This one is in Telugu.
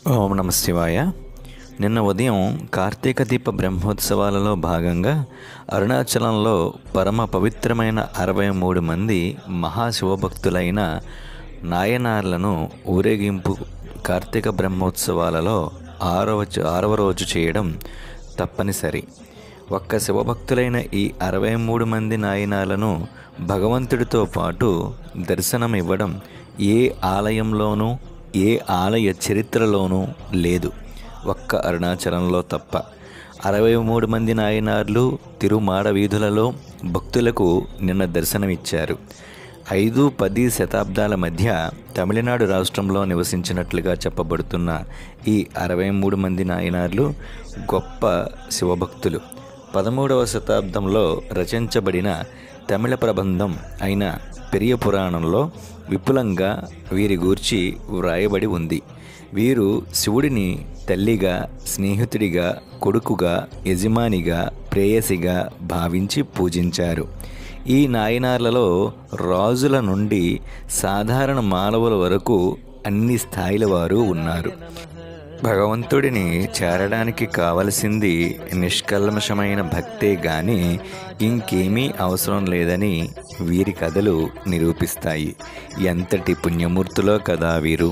ఓం నమ శివాయ. నిన్న ఉదయం కార్తీక దీప బ్రహ్మోత్సవాలలో భాగంగా అరుణాచలంలో పరమ పవిత్రమైన 63 మంది మహాశివభక్తులైన నాయనార్లను ఊరేగింపు కార్తీక బ్రహ్మోత్సవాలలో ఆరవ రోజు చేయడం తప్పనిసరి. ఒక్క శివభక్తులైన ఈ 63 మంది నాయనాలను భగవంతుడితో పాటు దర్శనం ఇవ్వడం ఏ ఆలయంలోనూ ఏ ఆలయ చరిత్రలోనూ లేదు, ఒక్క అరుణాచలంలో తప్ప. 63 మంది నాయనార్లు తిరుమాడ వీధులలో భక్తులకు నిన్న దర్శనమిచ్చారు. 5-10 శతాబ్దాల మధ్య తమిళనాడు రాష్ట్రంలో నివసించినట్లుగా చెప్పబడుతున్న ఈ 63 మంది నాయనార్లు గొప్ప శివభక్తులు. 13వ శతాబ్దంలో రచించబడిన తమిళ ప్రబంధం అయిన పెరియ పురాణంలో విపులంగా వీరి గూర్చి వ్రాయబడి ఉంది. వీరు శివుడిని తల్లిగా, స్నేహితుడిగా, కొడుకుగా, యజమానిగా, ప్రేయసిగా భావించి పూజించారు. ఈ నాయనార్లలో రాజుల నుండి సాధారణ మానవుల వరకు అన్ని స్థాయిల వారు ఉన్నారు. భగవంతుడిని చేరడానికి కావలసింది నిష్కల్మషమైన భక్తే గాని ఇంకేమీ అవసరం లేదని వీరి కథలు నిరూపిస్తాయి. ఎంతటి పుణ్యమూర్తులో కదా వీరు.